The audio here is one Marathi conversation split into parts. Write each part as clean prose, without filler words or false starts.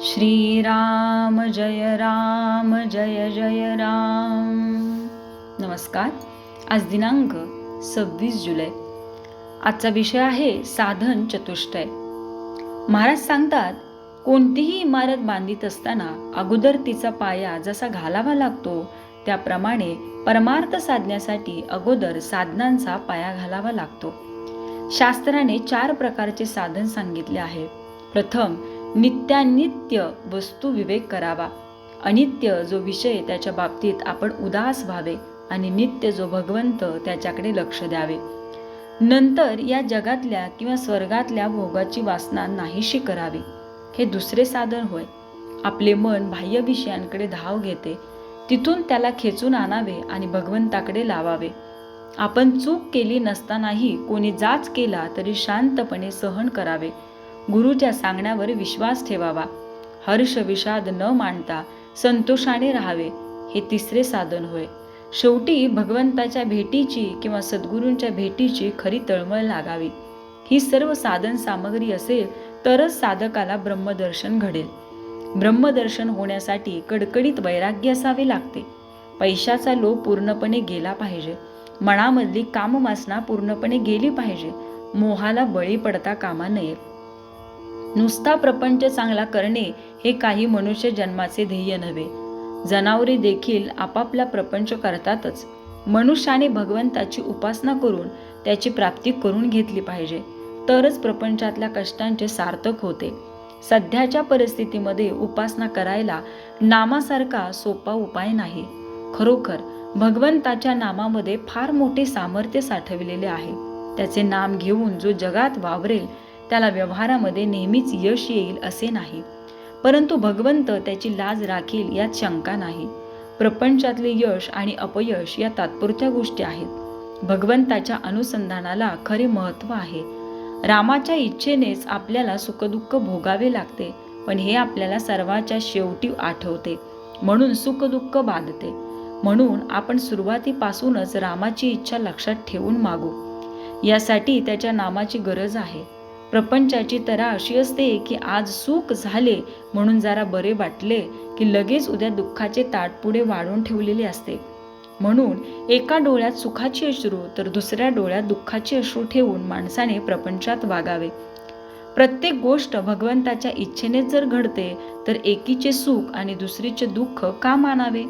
श्रीराम जय राम जय जय राम. नमस्कार. आज दिनांक 26 जुलै. आजचा विषय आहे साधन चतुष्टय. महाराज सांगतात, कोणतीही इमारत बांधित असताना अगोदर तिचा पाया जसा घालावा लागतो त्याप्रमाणे परमार्थ साधण्यासाठी अगोदर साधनांचा पाया घालावा लागतो. शास्त्राने 4 प्रकारचे साधन सांगितले आहे. प्रथम, नित्यानित्य वस्तू विवेक करावा. अनित्य जो विषय त्याच्या बाबतीत आपण उदास व्हावे आणि नित्य जो भगवंत त्याच्याकडे लक्ष द्यावे. नंतर या जगातल्या किंवा स्वर्गातल्या भोगाची वासना नाहीशी करावी. हे दुसरे साधन होय. आपले मन बाह्य विषयांकडे धाव घेते, तिथून त्याला खेचून आणावे आणि भगवंताकडे लावावे. आपण चूक केली नसतानाही कोणी जाच केला तरी शांतपणे सहन करावे. गुरुच्या सांगण्यावर विश्वास ठेवावा. हर्ष विषाद न मांडता संतोषाने राहावे. हे तिसरे साधन होय. शेवटी भगवंताच्या भेटीची किंवा सद्गुरूंच्या भेटीची खरी तळमळ लागावी. ही सर्व साधन सामग्री असेल तरच साधकाला ब्रह्मदर्शन घडेल. ब्रह्मदर्शन होण्यासाठी कडकडीत वैराग्य असावे लागते. पैशाचा लोभ पूर्णपणे गेला पाहिजे. मनामधली कामवासना पूर्णपणे गेली पाहिजे. मोहाला बळी पडता कामा नये. नुसता प्रपंच चांगला करणे हे काही मनुष्य जन्माचे ध्येय नव्हे. जनावरे देखील आपापला प्रपंच करतातच. मनुष्याने भगवंताची उपासना करून त्याची प्राप्ती करून घेतली पाहिजे, तरच प्रपंचातल्या कष्टांचे सार्थक होते. सध्याच्या परिस्थितीमध्ये उपासना करायला नामासारखा सोपा उपाय नाही. खरोखर भगवंताच्या नामामध्ये फार मोठे सामर्थ्य साठविलेले आहे. त्याचे नाम घेऊन जो जगात वावरेल त्याला व्यवहारामध्ये नेहमीच यश येईल असे नाही, परंतु भगवंत त्याची लाज राखील यात शंका नाही. प्रपंचातले यश आणि अपयश या तात्पुरत्या गोष्टी आहेत. भगवंताच्या अनुसंधानाला खरे महत्त्व आहे. रामाच्या इच्छेनेच आपल्याला सुखदुःख भोगावे लागते, पण हे आपल्याला सर्वाच्या शेवटी आठवते, म्हणून सुखदुःख बाधते. म्हणून आपण सुरुवातीपासूनच रामाची इच्छा लक्षात ठेवून मागू. यासाठी त्याच्या नामाची गरज आहे. प्रपंचाची तऱ्हा अशी असते की आज सुख झाले म्हणून जरा बरे वाटले की लगेच उद्या दुःखाचे ताट पुढे वाढून ठेवलेले असते. म्हणून एका डोळ्यात सुखाची अश्रू तर दुसऱ्या डोळ्यात दुःखाची अश्रू ठेवून माणसाने प्रपंचात वागावे. प्रत्येक गोष्ट भगवंताच्या इच्छेने जर घडते तर एकीचे सुख आणि दुसरीचे दुःख का मानावे.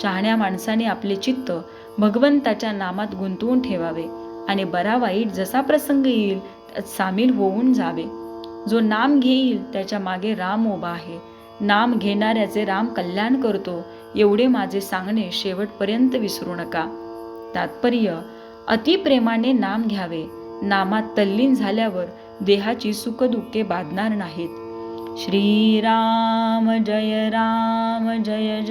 शहाण्या माणसाने आपले चित्त भगवंताच्या नामात गुंतवून ठेवावे आणि बरा वाईट जसा प्रसंग येईल त्यात सामील होऊन जावे. जो नाम घेईल त्याच्या मागे राम उभा आहे. नाम घेणाऱ्याचे राम कल्याण करतो, एवढे माझे सांगणे शेवटपर्यंत विसरू नका. तात्पर्य, अतिप्रेमाने नाम घ्यावे. नामात तल्लीन झाल्यावर देहाची सुखदुःखे बाधणार नाहीत. श्रीराम जय जय